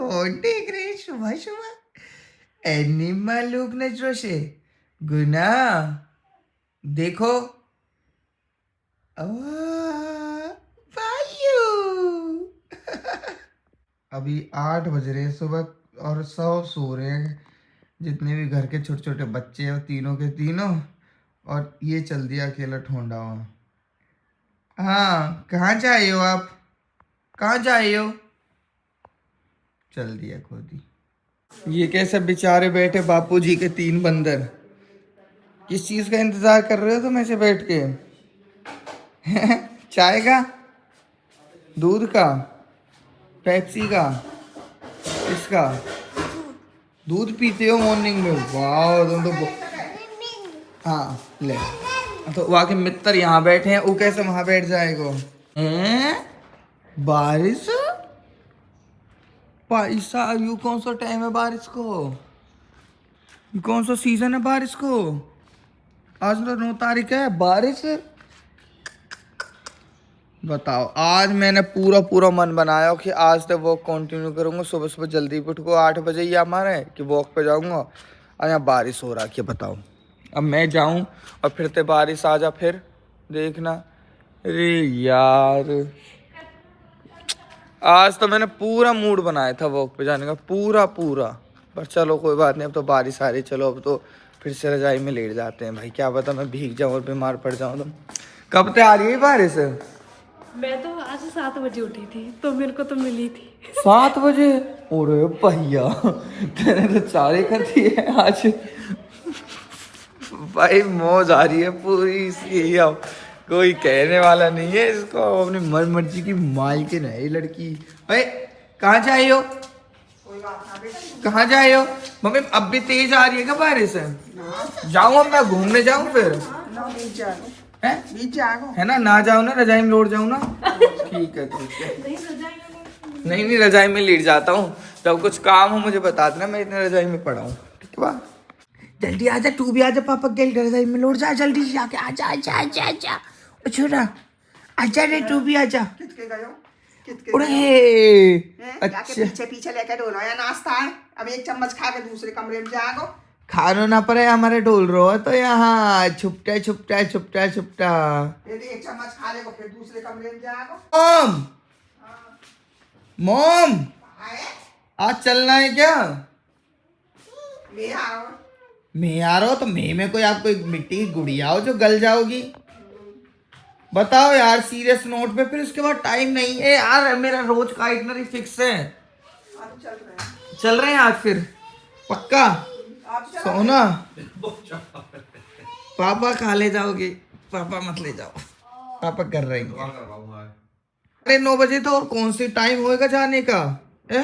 कौन देख रहे हैं सुबह सुबह एनिमल लोग नजरों से? गुना देखो। भाइयों अभी 8 बज रहे हैं सुबह और सब सो रहे हैं। जितने भी घर के छोटे छोटे बच्चे हैं तीनों के तीनों, और ये चल दिया अकेला ठोंडा हुआ। हाँ, कहाँ जाए हो आप? कहाँ जाए हो? चल दिया खुद ही। ये कैसे बेचारे बैठे बापूजी के 3 बंदर। किस चीज का इंतजार कर रहे हो तुम ऐसे बैठ के? चाय का, दूध का, पेप्सी का, इसका दूध पीते हो मॉर्निंग में? वाह तुम तो हाँ ले। तो वहाँ के मित्र यहाँ बैठे हैं, वो कैसे वहां बैठ जाएगा? हैं? बारिश? पैसा यू कौन सा टाइम है बारिश को? कौन सा सीजन है बारिश को? आज तो 9 तारीख है, बारिश? बताओ। आज मैंने पूरा पूरा मन बनाया कि आज तक वॉक कंटिन्यू करूंगा। सुबह सुबह जल्दी उठ को 8 बजे ही हमारे कि वॉक पे जाऊंगा, और यहाँ बारिश हो रहा है। क्या बताओ, अब मैं जाऊं और फिर ते बारिश आ जा, फिर देखना। अरे यार, आज तो मैंने पूरा मूड बनाया था वॉक पे जाने का, पूरा पूरा। पर चलो कोई बात नहीं, अब तो बारिश आ रही। चलो अब तो फिर से रजाई में लेट जाते हैं। भाई क्या पता मैं भीग जाऊं और बीमार पड़ जाऊं। तो कब तक आ रही है बारिश? मैं तो आज 7 बजे उठी थी तो मेरे को तो मिली थी। 7 बजे? अरे भैया तेरे तो चारे कर दिए आज। भाई मौज आ रही है पूरी इसकी। अब कोई कहने वाला नहीं है इसको, अपनी मन मर्जी की मालकिन है ये लड़की। भाई कहाँ जाए हो? कहाँ जाए हो? मम्मी अब भी तेज आ रही है क्या बारिश? जाऊँ अब मैं घूमने जाऊँ फिर? है ना जाओ ना, रजाई में लौट जाऊँ ना। ठीक है ठीक है। नहीं रजाई में लेट जाता हूँ। जब कुछ काम हो मुझे बता देना, मैं इतने रजाई में पड़ा हूँ। ठीक है बा? जल्दी आजा, तू भी आजा, पापा के रजाई में लौट जा जल्दी से जाके। आजा आजा आजा आजा छोरा, आजा रे तू भी आजा। अच्छा पीछे पीछे लेकर डोलो या नाश्ता है। अब एक चम्मच खा के दूसरे कमरे में जाओ। खानो ना पड़े हमारे डोल रहो तो यहाँ छुपटा छुपटा छुपटा छुपटा। एक चम्मच खा ले फिर दूसरे कमरे में जाओ। मॉम मॉम आज चलना है क्या? मैं आ रहा हूँ। तो मैं में कोई आपको एक मिट्टी की गुड़िया हो जो गल जाओगी? बताओ यार सीरियस नोट पे। फिर उसके बाद टाइम नहीं है यार, मेरा रोज का आइटनरी फिक्स है। चल रहे हैं आज फिर पक्का? सोना पापा खा ले जाओगे? पापा मत ले जाओ, पापा कर रहे हैं। अरे 9 बजे तो और कौन सी टाइम होएगा जाने का है?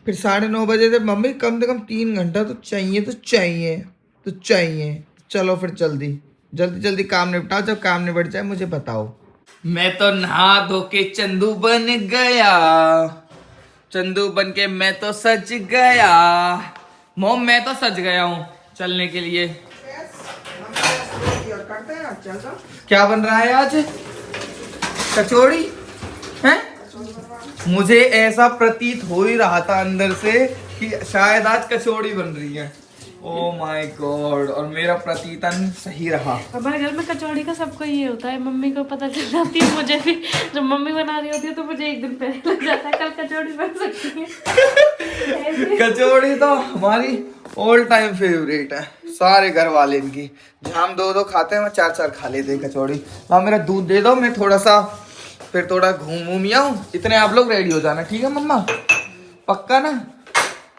फिर 9:30 बजे से मम्मी कम से कम 3 घंटा तो चाहिए तो चाहिए तो चाहिए। चलो फिर जल्दी जल्दी जल्दी काम निपटाओ। जब काम निपट जाए मुझे बताओ। मैं तो नहा धो के चंदू बन गया। चंदू बन के मैं तो सज गया। मोम मैं तो सज गया हूँ चलने के लिए। क्या बन रहा है आज? कचौड़ी है? मुझे ऐसा प्रतीत हो ही रहा था अंदर से कि शायद आज कचौड़ी बन रही है। ओह माय गॉड, और मेरा प्रतीतन सही रहा। हमारे घर में कचौड़ी का सबको ये होता है। मम्मी को पता चल जाती है, मुझे भी। जब मम्मी बना रही होती है तो मुझे एक दिन पहले लग जाता है कल कचौड़ी बन सकती है। कचौड़ी तो हमारी ऑल टाइम फेवरेट है, सारे घर वाले इनकी। जहाँ हम 2-2 खाते हैं, मैं 4-4 खा लेते हैं कचौड़ी। हाँ मेरा दूध दे दो, मैं थोड़ा सा फिर थोड़ा घूम आऊँ। इतने आप लोग रेडी हो जाना, ठीक है मम्मा? पक्का ना?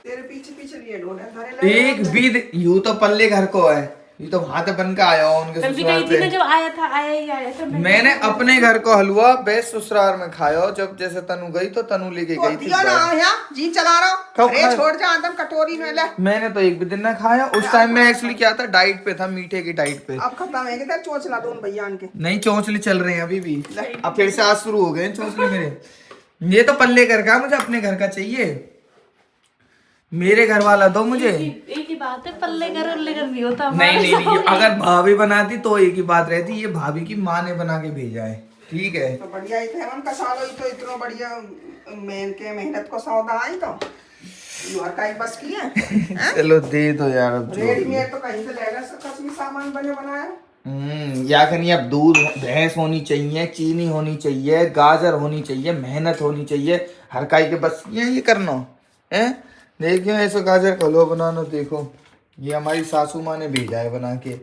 तेरे पीछे पीछे लिए डोले एक भी यूं तो पल्ले घर को है, ये तो वहां बन के आया हूँ उनके ससुराल पे। जब आया था आया ही आया था। मैंने अपने घर को हलवा बेस्ट ससुराल में खाया। जब जैसे तनु गई तो तनु लेके गई थी। जीप चला रहा हूँ। अरे छोड़ जा आदम कटोरी में ले। मैंने तो एक भी दिन ना खाया। उस टाइम में एक्चुअली क्या था, डाइट पे था, मीठे की डाइट पे। अब खत्म है किधर चोचला दोनों भैया के? नहीं चौंचले चल रहे हैं अभी भी। अब फिर से आज शुरू हो गए चौंचले मेरे। ये तो पल्ले घर का, मुझे अपने घर का चाहिए। मेरे घर वाला दो मुझे। एक ही बात है, पल्ले घर उल्ले घर नहीं होता। नहीं अगर भाभी बनाती तो एक ही बात रहती, ये भाभी की माँ ने बना के भेजा है। ठीक है। तो बढ़िया ही थे मन का सालो ही तो इतना बढ़िया मेहनत को सौदा आई तो हर का बस की है। चलो दे दो यार अब जो। रेडीमेड तो कहीं से लेना कसमी सामान बने बनाया। या कहीं अब दूध भैंस होनी चाहिए, चीनी होनी चाहिए, गाजर होनी चाहिए, मेहनत होनी चाहिए, हर काई के बस ये करना है। देखियो ऐसा गाजर का हलवा बनाना। देखो ये हमारी सासू माँ ने भेजा है बना के,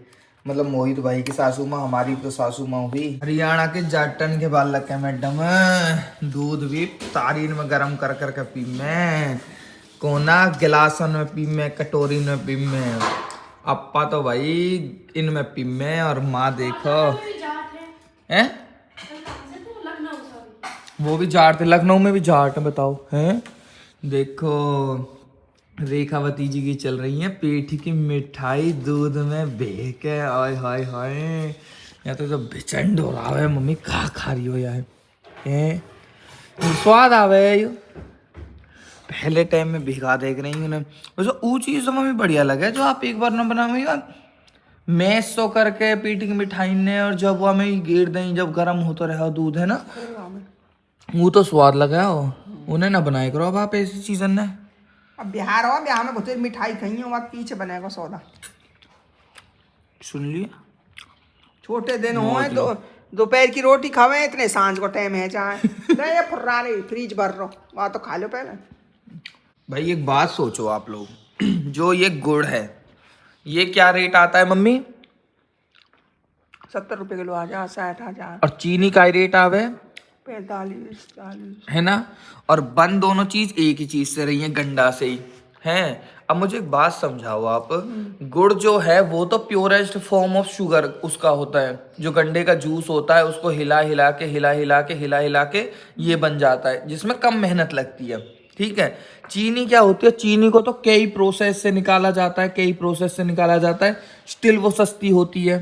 मतलब मोहित भाई की सासू माँ, हमारी तो सासू माँ हुई। हरियाणा के जाटन के बाल लग के मैडम, दूध भी तारीन में गरम कर कर के पी में, कोना गिलासन में पी में, कटोरी में पी में। अप्पा तो भाई इनमें पी में, और माँ देखो हैं वो भी जाट थे, लखनऊ में भी जाट है बताओ हैं। देखो रेखावती जी की चल रही है पेठी की मिठाई दूध में बह के। आय हाय हाय, या तो जो बेचैन हो रहा है मम्मी खा रही हो यार हैं, स्वाद आवे यो। पहले टाइम में भिगा देख रही हूँ वैसे वो चीज़ तो मम्मी बढ़िया लगे जो आप एक बार ना बनाओ यार, मैश सो करके पीटी की मिठाई ने, और जब वो हमें गेर दें जब गर्म होता रहा दूध है ना, वो तो स्वाद लगा हो। उन्हें ना बनाए करो अब आप ऐसी चीज़ ने। अब बिहार हो, बिहार में बहुत मिठाई खाई हो, पीछे बनेगा सौदा। सुन लिया छोटे दिन हुए तो दोपहर की रोटी खावे, इतने सांझ को टाइम है चाहे नहीं फुर्रारे फ्रिज भर रो वहाँ तो खा लो पहले। भाई एक बात सोचो आप लोग, जो ये गुड़ है ये क्या रेट आता है मम्मी? 70 रुपए किलो आ जा, 60 आ जा, और चीनी का रेट आवे 45 40 है ना। और बन दोनों चीज एक ही चीज से रही है, गंडा से ही है। अब मुझे एक बात समझाओ आप, गुड़ जो है वो तो प्योरेस्ट फॉर्म ऑफ शुगर उसका होता है, जो गंडे का जूस होता है उसको हिला हिला के ये बन जाता है, जिसमें कम मेहनत लगती है। ठीक है, चीनी क्या होती है, चीनी को तो कई प्रोसेस से निकाला जाता है, स्टिल वो सस्ती होती है,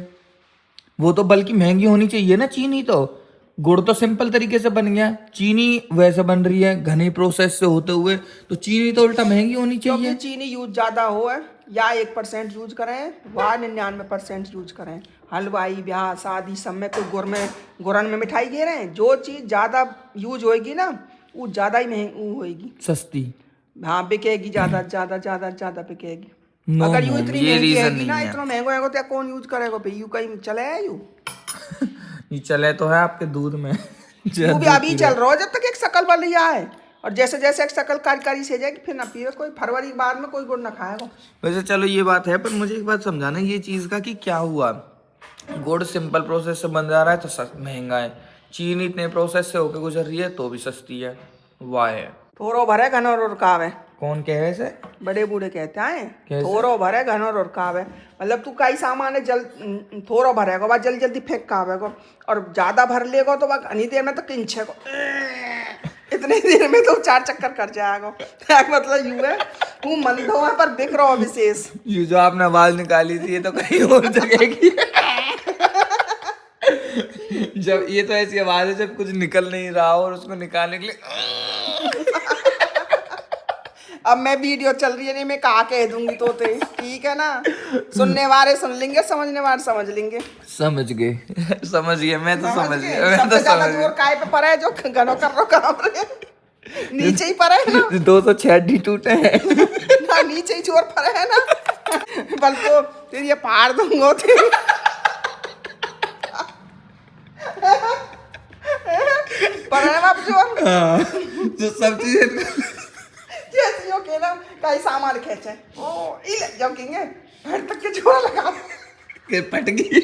वो तो बल्कि महंगी होनी चाहिए ना चीनी। तो गुड़ तो सिंपल तरीके से बन गया, चीनी वैसे बन रही है घने प्रोसेस से होते हुए, तो चीनी तो उल्टा महंगी होनी चाहिए। क्योंकि चीनी यूज ज्यादा हो है, या 1% यूज करें व 99% यूज करें। हलवाई ब्याह शादी सब में कोई गुरन में मिठाई दे रहे हैं, जो चीज ज्यादा यूज होएगी ना वो ज्यादा ही महंगी होएगी, सस्ती। हाँ बिकेगी, ज्यादा बिकेगी। No, अगर यू no, इतनी ये महंगी reason है ना, नहीं है। इतना महंगा है तो कौन यूज करेगा भाई, यू कहीं चले है यू ये चले तो है आपके दूध में वो भी अभी चल रहा है, जब तक एक शकल बन लिया है, और जैसे जैसे एक शकल कारी से जाएगी फिर ना पिए कोई, फरवरी के बाद में कोई गुड़ ना खाएगा। वैसे चलो ये बात है, पर मुझे एक बात समझाना ये चीज का कि क्या हुआ, गुड़ सिंपल प्रोसेस से बन जा रहा है तो महंगा है, चीनी इतने प्रोसेस से होके गुजर रही है तो भी सस्ती है। वाह है थोरो भरे घनो रुकावे, कौन कहे ऐसे? बड़े बूढ़े कहते हैं कैसे? थोरो भरे घनो रुकावे, मतलब तू कई सामान है थोरो भरेगा बाद जल्दी जल्दी फेंक कावेगा, और ज्यादा भर लेगा तो वह घनी देर में तो किंचे को इतनी देर में तो 4 चक्कर कर जाएगा। मतलब यू है तू मंदो है पर बिक रहा विशेष। ये जो आपने आवाज निकाली थी ये तो कहीं और जगह की जब ये तो ऐसी आवाज है जब कुछ निकल नहीं रहा हो और उसको निकालने के लिए अब मैं वीडियो चल रही है नहीं, मैं कहा कह दूंगी तो ठीक है ना, सुनने वाले सुन लेंगे, समझने वाले समझ लेंगे। समझ गए मैं तो समझ गया। सबसे ज्यादा जोर काय पे पड़ा है, जो घनो कर रो काम रहे नीचे ही पड़ा है ना, 206 हड्डी टूटे हैं ना नीचे ही जोर पड़ा है ना, बल तो तेरी ये फाड़ दूंगा तेरी पड़ा है बाप जोर। जो सब चीजें जैसे यो के ना कई सामान खेचे ओ इले जोकिंग है हर तक के जोर लगा के पट गई।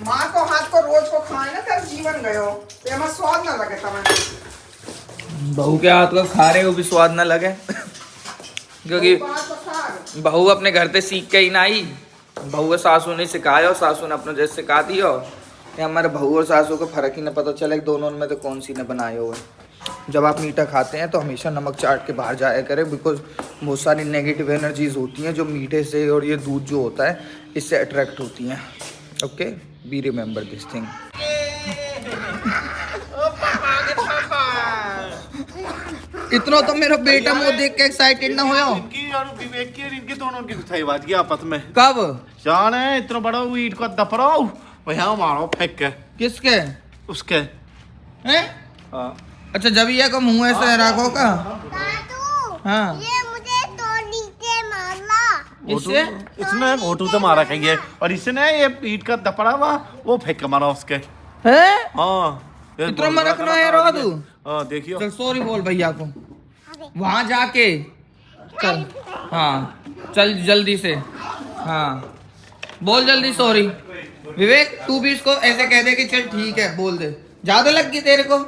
माँ को हाथ को रोज को खाए ना तेरा जीवन गयो, ये हमारा स्वाद ना लगे तुम्हें। बहू के हाथ को खा रहे हो भी स्वाद ना लगे क्योंकि बहू अपने घर से सीख के ही ना आई, बहू सासू ने सिखाया और सासू ने अपने जैसे सिखा दिया। या हमारे बहू और सासू को फर्क ही ना पता चले दोनों में तो कौन सी ने बनाए हुए। जब आप मीठा खाते हैं तो हमेशा नमक चाट के बाहर जाया करें, बिकॉज बहुत सारी नेगेटिव एनर्जीज होती हैं जो मीठे से और ये दूध जो होता है इससे अट्रैक्ट होती हैं। Okay, be remember this thing. इतना तो मेरा बेटा मुझे देख के एक्साइटेड ना होया। मेरी और विवेक की और इनकी दोनों की सही बात की आपस में। कब? जान है इतना बड़ा वो ईट को दफराओ वहाँ मारो फेंक के किसके? उसके। हैं? हाँ अच्छा जब ये को मुंह ऐसे रखो का। हाँ ये मुझे तो नीचे मारला। इससे इसने घोटू से मारा कहिए और इसने ये ईट का दपड़ा हुआ वो फेंक के मारा उसके। हैं? हाँ इतना मरकना है रो तू। हाँ देखियो। चल सॉरी बोल भैया को वहां जाके। चल हाँ चल जल्दी से। हाँ बोल जल्दी सॉरी। विवेक तू भी इसको ऐसे कह दे कि चल ठीक है बोल दे। ज्यादा लग गई तेरे को,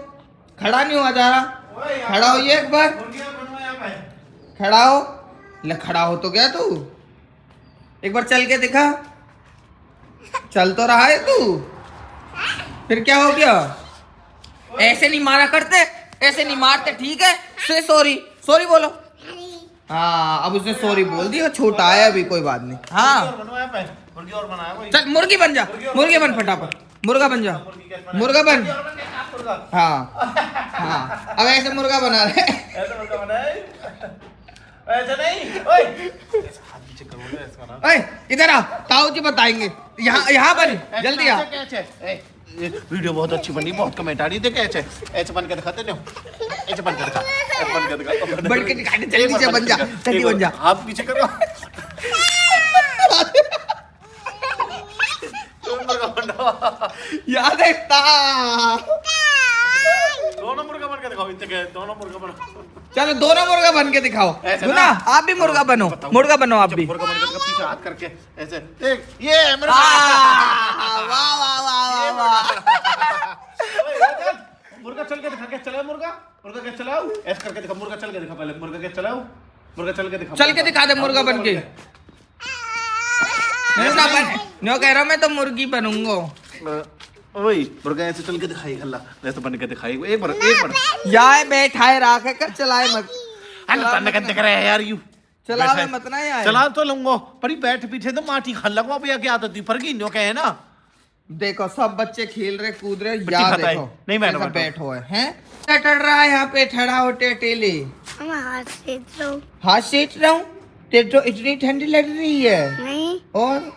खड़ा नहीं हुआ जा रहा। खड़ा हो ये एक बार, खड़ा हो। ले खड़ा हो तो क्या तू, एक बार चल के दिखा। चल तो रहा है तू, फिर क्या हो गया? ऐसे नहीं मारा करते, ऐसे नहीं मारते ठीक है। से सॉरी सॉरी बोलो। हाँ अब उसने सॉरी बोल दिया, छोटा है अभी कोई बात नहीं। हाँ मुर्गी और बनाया भाई। चल मुर्गी बन जा, मुर्गी बन फटाफट, मुर्गा बन जा, मुर्गा बन। हाँ हाँ अब ऐसे मुर्गा बना रहे। ऐसे मुर्गा बनाए ऐसे नहीं। ओए ओए इधर आ, ताऊ जी बताएंगे। यहाँ बन जल्दी आ। वीडियो बहुत अच्छी बनी, बहुत कमेंट आ रही है। देख ऐसे ऐसे बन के दिखाते हो, ऐसे बन के दिखा, ऐसे बन के दिखा, बन के दिखा। जल्दी से बन जा, जल्दी बन जा। हाथ पीछे करो। याद है दोनों मुर्गा बन के दिखाओ, इतने दोनों मुर्गा बनो। चलो दोनों मुर्गा बन के दिखाओ। ऐसे सुना आप भी मुर्गा बनो, मुर्गा बनो आप भी। मुर्गा बन के दिखा, पीछे हाथ करके ऐसे देख। ये मेरा वाह वाह वाह वाह। मुर्गा चल के दिखा, क्या चला मुर्गा? मुर्गा क्या चलाओ? ऐसे करके दिखा, मुर्गा चल के दिखा पहले। मुर्गा क्या चलाओ? मुर्गा चल के दिखा, चल के दिखा दे मुर्गा बन के। मुर्गा बन नो कह रहा मैं तो मुर्गी बनूंगा। वही मुर्गा ऐसे चल के दिखाई, हल्ला ऐसे बन के दिखाई। एक बार यार बैठाए राखे कर, चलाए मत। हल्ला दिख रहा है यार। यू चलावे मत ना यार। चला तो लूंगा पर बैठ पीछे तो माटी खा लगा पे क्या आदत थी फर्क नो कहे ना। देखो सब बच्चे खेल रहे कूद रहे, बच्ची यार खाता है। देखो नहीं मैडम, कैसा बैठो। बैठो है हैं? क्या कर रहा है यहाँ पे ठड़ा हो टेटेले? हम हाथ से तो हाथ सेक रहा हूँ। तेरे तो इतनी ठंडी लग रही है। नहीं और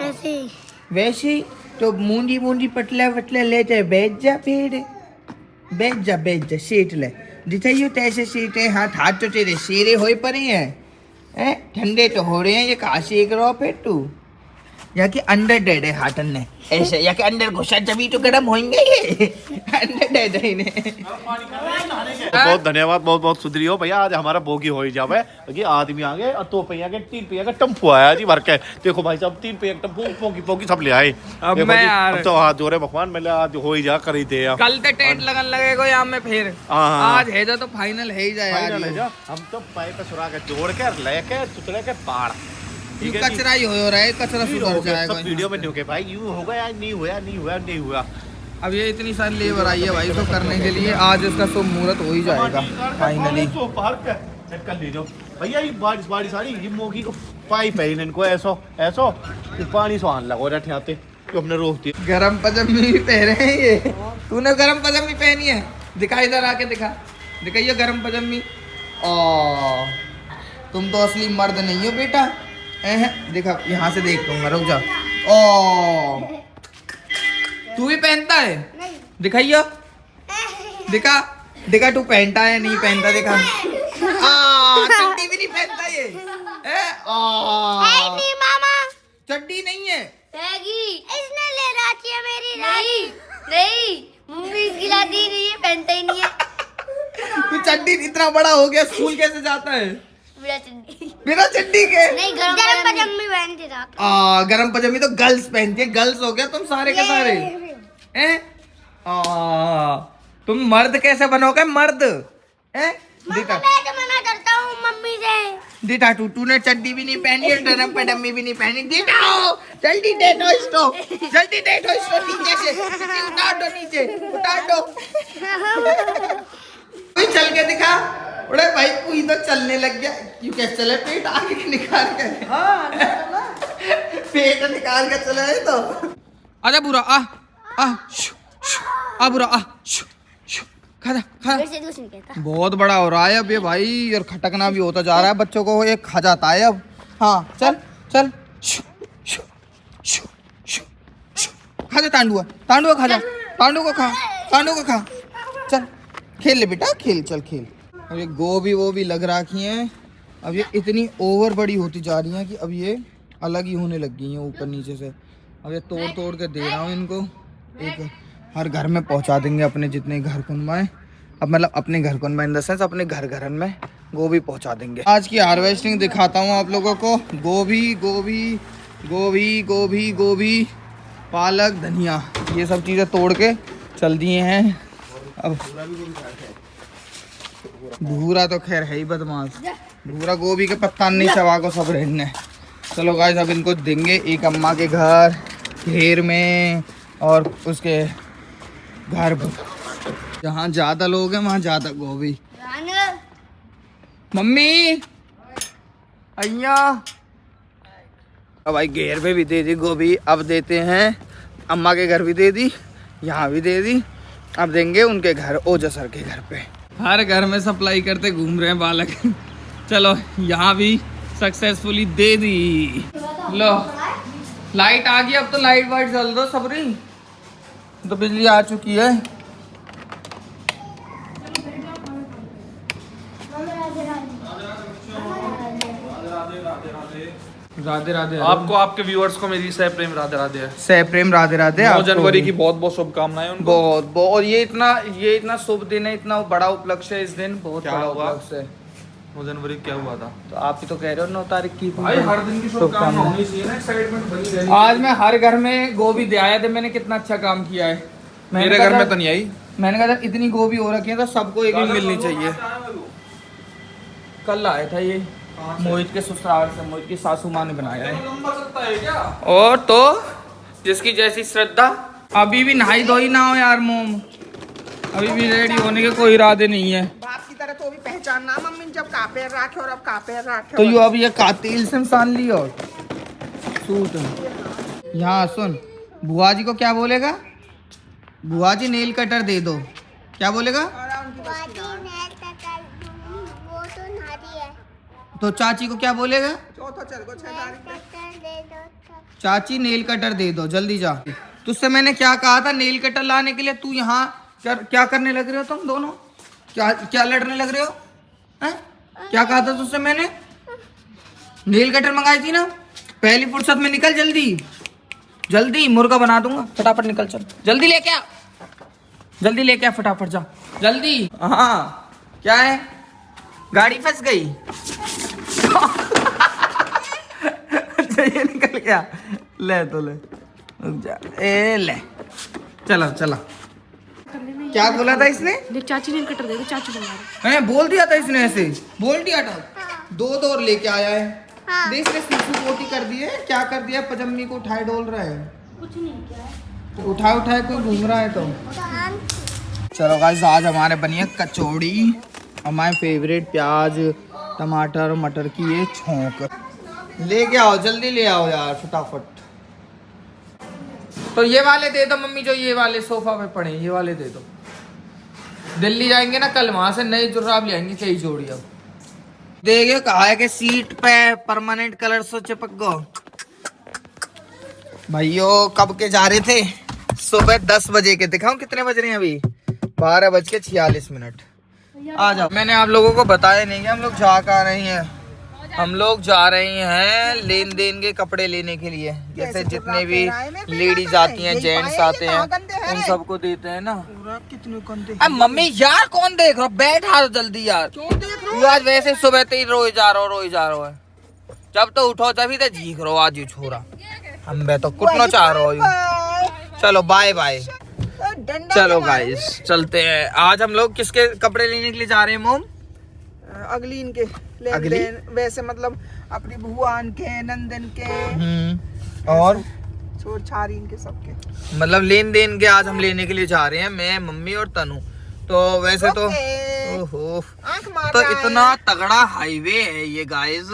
ऐसे वैसे ही तो मूंदी मूंदी पतला पतला लेते बैठ जा, फिर बैठ जा सीट ले दिखाइयो तैसे सीट है। हाथ तो तेरे शेरे होए पड़े हैं, ठंडे तो हो रहे हैं। ये कहाँ सेक रहा फिर तू? या कि अंडर डेड है हाथन ने ऐसे, या कि अंदर घुसा जभी तो गर्म होंगे ये। अंडर डेड है इन्हें। बहुत धन्यवाद, बहुत बहुत सुधरी हो भैया। आज हमारा बोगी हो ही जावे क्योंकि आदमी आ गए और 2 पहिया के 3 पहिया का टम्पू आया जी भर के। देखो भाई साहब 3 पहिया टम्पू पोगी सब ले आए। अब देखो मैं जी, यार अब तो हाथ जोड़े भगवान मेले आज हो ही जा कर ही दे। कल तो टेंट लगन लगेगा यहाँ में फिर। हाँ। आज है तो फाइनल है ही जाए फाइनल है यार। जा। हम तो पाइप पे सुरा के जोड़ के लेके सुतरे के पार। ठीक है जी। कचरा ही हो रहा है, कचरा सुधर जाएगा। सब वीडियो में न्यू के भाई यूं होगा या नहीं हुआ। अब ये इतनी सारी लेबर आई है भाई इसको करने के लिए। आज इसका शुभ मुहूर्त हो ही जाएगा फाइनली। कर ले जाओ भैया। ये बारिश आ रही, ये मोगी को पाइप है इनको ऐसो ये पानी से आने लगा रहे आते जो अपने रोकती। गरम पजामी भी पहने हैं ये। तूने गरम पजामी पहनी है? दिखा इधर आके दिखाइए गरम पजामी। ओ तुम तो असली मर्द नहीं हो बेटा। दिखा यहाँ से देख लूंगा, रुक जा। ओ तू भी पहनता है? दिखाइयो, दिखा तू पहनता है नहीं पहनता, दिखा। चड्डी भी नहीं पहनता ये। नहीं मामा चड्डी नहीं है। इसने ले रखी है मेरी नहीं मम्मी इसकी लाती नहीं है, पहनता ही नहीं है। तू चड्डी इतना बड़ा हो गया, स्कूल कैसे जाता है बिना चड्डी के? नहीं गरम पजामी पहनते था। गरम पजामी तो गर्ल्स पहनती है। गर्ल्स हो गया तुम सारे के सारे। तुम मर्द कैसे बनोगे मर्द? दिखा मैं तो मना करता हूँ मम्मी से। दिखा तूने चड्डी भी नहीं पहनी है, गरम पजामी भी नहीं पहनी। दिखाओ जल्दी, दे दो इसको, जल्दी दे दो इसको नीचे से। उतार दो नीचे, उतार दो। चल के दिखा। अरे भाई कोई तो चलने लग गया। क्यों कैसे चले? पेट आगे निकाल के। पेट निकाल के चले तो। आजा बुरा आ बुरा आ खा जा खा। फिर से कुछ नहीं कहता। बहुत बड़ा हो रहा है अब ये भाई, और खटकना भी होता जा रहा है, बच्चों को ये खा जाता है अब। हाँ चल चल, शु, शु, शु, शु, शु। खा जा तांडुआ, तांडुआ खा जा, तांडू को खा, तांडू को खा। चल खेल ले बेटा, खेल, चल खेल। अब ये गोभी वो भी लग रखी हैं, अब ये इतनी ओवर बड़ी होती जा रही हैं कि अब ये अलग ही होने लग गई हैं ऊपर नीचे से। अब ये तोड़ तोड़ के दे रहा हूँ इनको, एक हर घर में पहुँचा देंगे अपने जितने घर कुनवाएँ, अब मतलब अपने घर कुनवा इन द सेंस अपने घर घरन में गोभी पहुँचा देंगे। आज की हार्वेस्टिंग दिखाता हूँ आप लोगों को। गोभी गोभी गोभी गोभी गोभी, पालक, धनिया, ये सब चीज़ें तोड़ के चल दिए हैं। अब भूरा तो खैर है ही बदमाश, भूरा गोभी के पत्ता नहीं चबा को सब रहने। चलो गाइस अब इनको देंगे एक अम्मा के घर घेर में, और उसके घर जहाँ ज़्यादा लोग हैं वहाँ ज़्यादा गोभी। मम्मी अय्या, अब भाई घेर पे भी दे दी गोभी, अब देते हैं अम्मा के घर भी दे दी, यहाँ भी दे दी, अब देंगे उनके घर ओजा सर के घर पे। हर घर में सप्लाई करते घूम रहे हैं बालक। चलो यहाँ भी सक्सेसफुली दे दी। लो लाइट आ गई, अब तो लाइट वाइट जल दो सबरी, तो बिजली आ चुकी है। राधे राधे। आपको आपके व्यूअर्स को मेरी सह प्रेम राधे राधे है। सह प्रेम राधे राधे। 9 जनवरी की बहुत बहुत शुभकामनाएं उनको। बहुत बहुत, और ये इतना शुभ दिन है, इतना बड़ा उपलक्ष्य है इस दिन, बहुत क्या बड़ा हुआ? उपलक्ष्य है। 9 जनवरी क्या हुआ था? तो आप ही तो कह रहे हो 9 तारीख की भाई हर दिन की शुभकामना होनी चाहिए ना, एक्साइटमेंट बनी रहनी। आज मैं हर घर में गोभी दे आया था, मैंने कितना अच्छा काम किया है। मेरे घर में तो नहीं आई। मैंने कहा था इतनी गोभी हो रखी है तो सबको एक एक मिलनी चाहिए। कल आया था ये मोहित के ससुराल से, मोहित की सासू माँ ने बनाया है। और तो जिसकी जैसी श्रद्धा। अभी भी नहाई धोई ना हो यार मोम, अभी भी रेडी होने के कोई इरादे नहीं है। बाप की तरह तो भी पहचानना मम्मी ने, जब कहाँ पैर रखे और अब कहाँ पैर रखे। तो यू अब ये कातिल से सान ली। और सूट यहाँ सुन, बुआ जी को क्या बोलेगा? बुआ जी नेल कटर दे दो, क्या बोलेगा? वो तो नारी है। तो चाची को क्या बोलेगा? चौथा चल गो 6 तारीख पे। चाची नेल कटर दे दो, जल्दी जा। तुझसे मैंने क्या कहा था नेल कटर लाने के लिए? तू यहाँ क्या करने लग रहे हो तुम दोनों? क्या लड़ने लग रहे हो हैं? क्या कहा था तुझसे मैंने? नेल कटर मंगाई थी ना, पहली फुर्सत में निकल जल्दी जल्दी, मुर्गा बना दूंगा। फटाफट निकल, चल जल्दी लेके आ, जल्दी लेके आ, फटाफट जा जल्दी। हाँ क्या है, गाड़ी फंस गई। अच्छा ये निकल गया, ले तो ले, रुक जा, ए ले, चला चला। क्या बोला था इसने? देख चाची ने कटर दे दो, चाची बना रहे। मैंने बोल दिया था इसने, ऐसे बोल दिया था। 2 दौर लेके आया है। देख इसने सीसू पोटी कर दी है, क्या कर दिया, पजम्मी को उठाए डोल रहा है। कुछ नहीं किया है। तो उठाए कोई घूम रहा है तो। चलो गाइस आज हमारे बनी है कचौड़ी, हमारे फेवरेट प्याज टमाटर मटर की ये छौंक। लेके आओ, जल्दी ले आओ यार फटाफट। तो ये वाले दे दो मम्मी, जो ये वाले सोफा पे पड़े ये वाले दे दो। दिल्ली जाएंगे ना कल, वहां से नई जुर्राब ले आएंगे, कई जोड़ी। अब देखिए कहा है कि सीट पे परमानेंट कलर से चिपक गो। भाइयों कब के जा रहे थे? सुबह 10 बजे के। दिखाऊं कितने बज रहे हैं अभी? 12:46। आ जाओ। मैंने आप लोगों को बताया नहीं कि हम लोग जा कहाँ रहे हैं। हम लोग जा रहे हैं लेन देन के कपड़े लेने के लिए। जैसे जितने भी लेडीज आती हैं, जेंट्स आते हैं, उन सबको देते हैं ना। कितने गंदे। अब मम्मी यार कौन देख रहा? बैठा दो यार। क्यों देख रहे हो? तू आज वैसे सुबह से ही रोई जा रहा है। जब तो उठो तभी तो झीक रहो आज यू छोरा। हम बे तो कुटना चाह रहा हूँ। चलो बाय बाय। चलो गाइस चलते हैं। आज हम लोग किसके कपड़े लेने के लिए जा रहे हैं मोम? अगली इनके लेन देन, वैसे मतलब अपनी भुआन के, नंदन के और छोर छारी इनके सबके, मतलब लेन देन के आज हम लेने के लिए जा रहे हैं, मैं मम्मी और तनु। तो वैसे तो ओहो, आंख मार तो रहा है। इतना तगड़ा हाईवे है ये गाइस,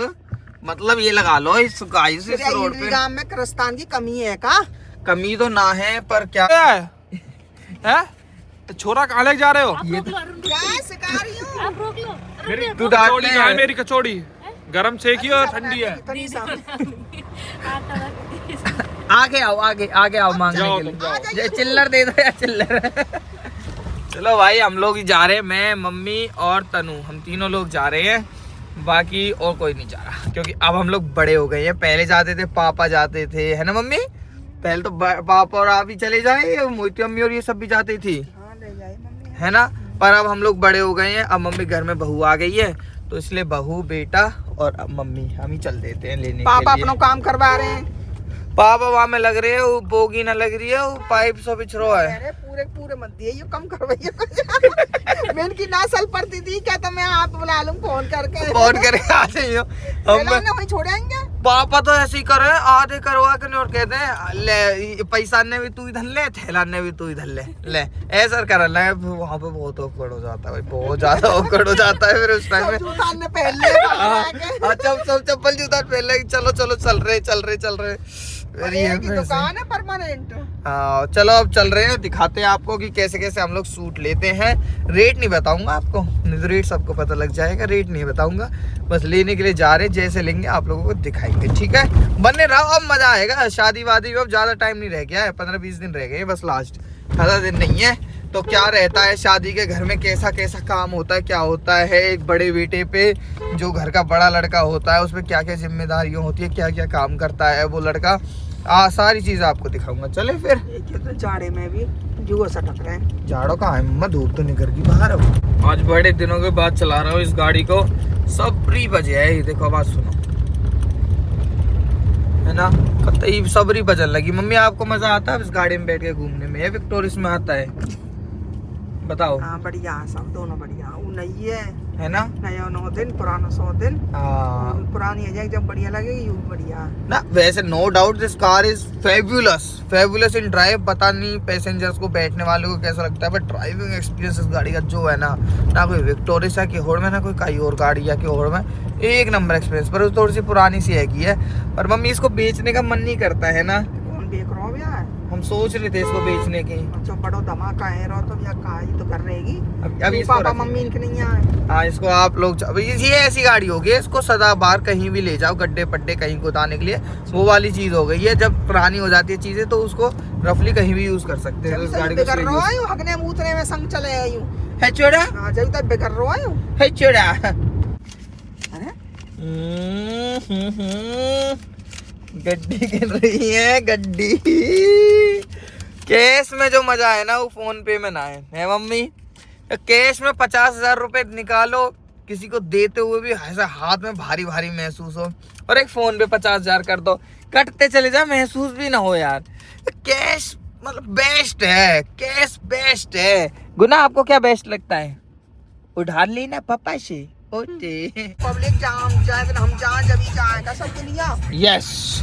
मतलब ये लगा लो इस गाइस इस रोड पे। गांव में क्रस्तान की कमी है का? कमी तो ना है पर क्या है? छोरा कहाँ ले जा रहे हो? आप रोक लो अरुण, क्या सिखा रही हूँ? आप रोक लो मेरी कचौड़ी कहाँ है? मेरी कचौड़ी गरम सेकी और ठंडी है। इतनी सामने। आगे आओ मांगने जाओ के लिए। तुम जाओ। ये चिल्लर दे दो या चिल्लर। चलो भाई हम लोग ही जा रहे हैं, मैं मम्मी और तनु, हम तीनों लोग जा रहे हैं, बाकी और कोई नहीं जा रहा क्योंकि अब हम लोग बड़े हो गए हैं। पहले जाते थे पापा जाते थे, है ना मम्मी? पहले तो पापा और आप ही चले जाए, मोती अम्मी और ये सब भी जाती थी, हाँ ले जाए मम्मी। है ना? पर अब हम लोग बड़े हो गए हैं, अब मम्मी घर में बहू आ गई है, तो इसलिए बहू बेटा और अब मम्मी हम ही चल देते हैं लेने पापा के लिए। अपना काम करवा रहे हैं। पापा वहाँ में लग रहे है, वो बोगी ना लग रही है, वो पाइप सब बिछरो है। अरे पूरे मत दिए, ये कम करवाइए। मैं इनकी नासल पड़ती थी क्या, तो मैं आप बुला लूं फोन करके। फोन करके आ जाइयो हम। वही छोड़ेंगे। पापा तो ऐसे ही कर रहे हैं, आधे करवा के नहीं और कहते हैं ले पैसा ने भी तू ही धन ले, थैला ने भी तू ही धन ले ऐसा कर ले। वहाँ पे बहुत औकड़ हो जाता है भाई, बहुत ज्यादा औकड़ हो जाता है फिर उस टाइम में। जूता ने पहन लिया। अच्छा सब चप्पल जूता पहन ले, चलो चल रहे ये की दुकान है परमानेंट। हाँ चलो अब चल रहे हैं, दिखाते हैं आपको कि कैसे कैसे हम लोग सूट लेते हैं। रेट नहीं बताऊंगा आपको, नहीं तो रेट सबको पता लग जाएगा, रेट नहीं बताऊंगा, बस लेने के लिए जा रहे हैं, जैसे लेंगे आप लोगों को दिखाएंगे, ठीक है? बने रहो, अब मजा आएगा। शादी वादी में अब ज्यादा टाइम नहीं रह गया है, 15-20 दिन रह गए बस, लास्ट 18 दिन नहीं है। तो क्या रहता है शादी के घर में, कैसा कैसा काम होता है, क्या होता है, एक बड़े बेटे पे जो घर का बड़ा लड़का होता है उसमें क्या क्या जिम्मेदारियां होती है, क्या क्या काम करता है वो लड़का, सारी चीजें आपको दिखाऊंगा। चले फिर। तो जाड़े में भी जुआ सटक रहे हैं। झाड़ो कहाँ है मम्मा, धूप तो निकल गई बाहर। अब आज बड़े दिनों के बाद चला रहा हूँ इस गाड़ी को, सबरी बजे है, ये देखो आवाज सुनो, है ना? कतई सबरी बजन लगी। मम्मी आपको मजा आता है इस गाड़ी में बैठ के घूमने में, या विक्टोरिस में आता है? बताओ। हाँ बढ़िया, सब दोनों बढ़िया। वो नई है ना? नया 9 दिन, पुराना 100 दिन। हाँ पुरानी है जब बढ़िया लगेगी, वो बढ़िया। ना वैसे no doubt this car is fabulous in drive. पता नहीं पैसेंजर्स को, बैठने वालों को कैसा लगता है, बट ड्राइविंग एक्सपीरियंस इस गाड़ी का जो है ना कोई विक्टोरिया की होड़ में, ना कोई कई और गाड़ी या की होड़ में, एक नंबर एक्सपीरियंस। पर थोड़ी सी पुरानी सी है की है, पर मम्मी इसको बेचने का मन नहीं करता है ना। कौन देख रहा हो यार? हम सोच रहे थे इसको बेचने की। अच्छा बड़ो धमाका है रो, तो या काई तो कर रहेगी। अभी इसको पापा रखें। मम्मी इनके नहीं आए। हाँ इसको आप लोग ये ऐसी गाड़ी होगी, इसको सदा बाहर कहीं भी ले जाओ, गड्ढे पड्डे कहीं कुदाने के लिए, वो वाली चीज हो गई है। जब पुरानी हो जाती है चीजें तो उसको रफली कहीं भी यूज कर सकते हैं। तो इस गाड़ी को बिगड़ रहा है, हगने मूतने में संग चले आयु है छोड़ा, हाँ जब तक बिगड़ रहा है। है छोड़ा। अरे गड्डी गिर रही है, गड्डी। कैश में जो मजा है ना वो फोन पे में ना है मम्मी। कैश में 50,000 रुपए निकालो, किसी को देते हुए भी ऐसा हाथ में भारी भारी महसूस हो, और एक फोन पे 50,000 कर दो, कटते चले जाए, महसूस भी ना हो यार। कैश मतलब बेस्ट है, कैश बेस्ट है। गुना आपको क्या बेस्ट लगता है? उधार लेना पापा से। ओके पब्लिक जाम जाए, हम जाए जब ही जाएगा सबके लिए। यस।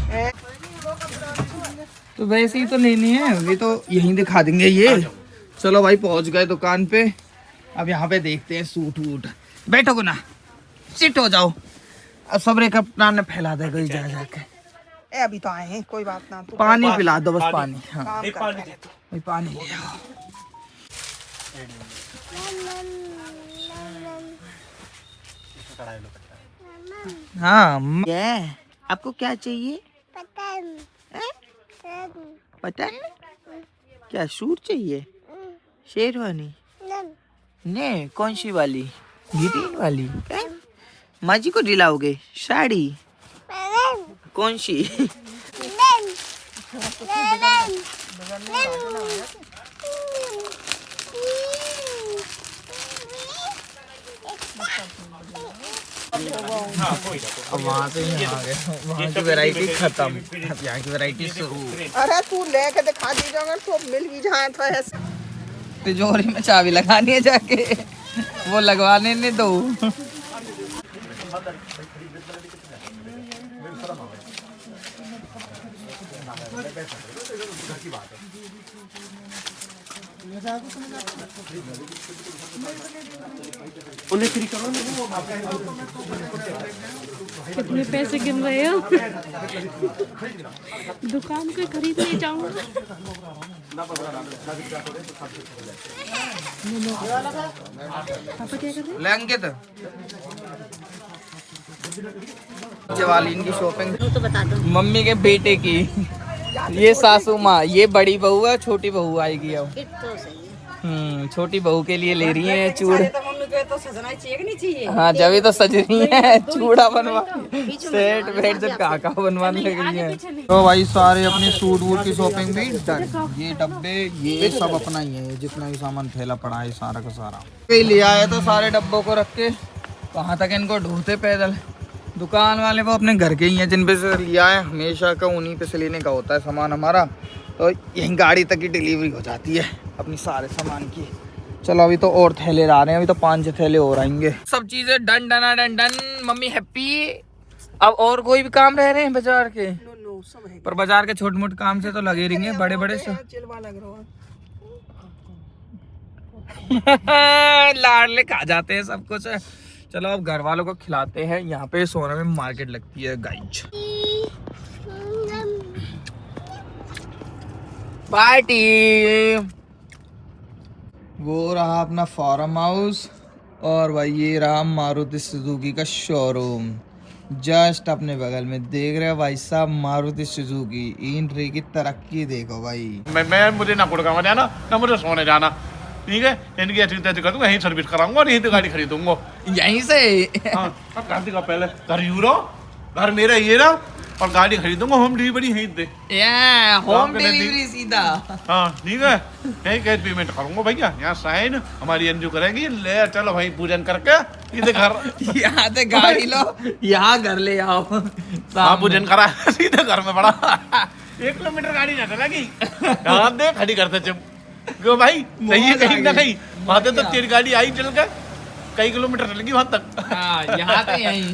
तो वैसे ही तो लेनी है, ये तो यहीं दिखा देंगे ये। चलो भाई पहुंच गए दुकान पे, अब यहाँ पे देखते हैं सूट वूट। बैठो गुना, सिट हो जाओ। अब सबरे कप्तान ने फैला देगा जा जाके। ए अभी तो आए हैं, कोई बात ना। तू पानी पिला दो बस, पानी। हाँ काम कर। भाई पानी ले आओ। हाँ आपको क्या चाहिए? पतंग? क्या सूट चाहिए? शेरवानी? नहीं, कौन सी वाली? ग्रीन वाली? माँ जी को दिलाओगे साड़ी? कौन सी? अब वहाँ से यहाँ आ गए, वहाँ की वैरायटी खत्म, यहाँ की वैरायटी शुरू। अरे तू लेके दिखा दीजिए, अगर तो मिल भी जाए तो ऐसे। तिजोरी में चाबी लगानी है जाके, वो लगवाने नहीं दो। उन्हें फ्री करो कितने पैसे गिन रहे हो? दुकान से खरीद ले जाऊंगा। पापा क्या कर रहे हैं? अंकित जवालीन की शॉपिंग तो बता दो। मम्मी के बेटे की। ये सासू माँ, ये बड़ी बहू है, छोटी बहू आएगी अब। फिर तो सही है। छोटी बहू के लिए ले रही है चूड़। तो मम्मी को तो सजना चाहिए कि नहीं चाहिए? हाँ जब तो सज रही है, चूड़ा बनवा सेट वेट से काका बनवाने लग रही है। तो भाई सारे अपने सूट वूट की शॉपिंग भी डन। ये डब्बे ये सब अपना ही है, जितना भी सामान फैला पड़ा है सारा का सारा ले आया। तो सारे डब्बों को रख के कहाँ तक इनको ढोते पैदल। दुकान वाले वो अपने घर के ही हैं, जिन पे से लिया है हमेशा का, उन्हीं पे से लेने का होता है सामान हमारा। तो यहीं गाड़ी तक की डिलीवरी हो जाती है अपनी सारे सामान की। चलो अभी तो और थैले आ रहे हैं, अभी तो 5 थैले और आएंगे। सब चीजें done done done done. Mummy happy. अब और कोई भी काम रह रहे हैं बाजार के? नो सब है। पर बाजार के छोटे मोटे काम से तो लगे रहेंगे, बड़े बड़े से चिलवा लग रहा है। लाडले खा जाते हैं सब कुछ। चलो अब घर वालों को खिलाते हैं। यहाँ पे सोना में मार्केट लगती है गाइज। पार्टी। वो रहा अपना फार्म हाउस और भाई ये रहा मारुति सुजुकी का शोरूम जस्ट अपने बगल में। देख रहे हो भाई साहब, मारुति सुजुकी इन ट्री की तरक्की देखो भाई। मैं मुझे ना गुड़गांव जाना ना मुझे सोने जाना, ठीक है। इनकी अच्छी तरह कर दूंगा, यहीं सर्विस कराऊंगा और यहीं तो गाड़ी खरीदूंगा। यहीं से हाँ, अब शादी का पहले घर यूरो, घर मेरा ये रहा, और गाड़ी खरीदूंगा होम डिलीवरी यहीं दे। होम डिलीवरी सीधा। हाँ ठीक है, यहीं कैश पेमेंट करूंगा भैया। यहाँ साइन हमारी एनजीओ करेगी, ले चलो भाई पूजन करके सीधे घर। यहाँ से गाड़ी लो, यहाँ घर ले आओ। हाँ पूजन करा सीधे घर में पड़ा। 1 किलोमीटर गाड़ी ना चलेगी, यहाँ दे खड़ी करते चुप क्यों भाई, सही है कहीं ना कहीं। वहां तो तेरी गाड़ी आई चल के कई किलोमीटर चलेगी वहां तक। यहाँ तो यहीं।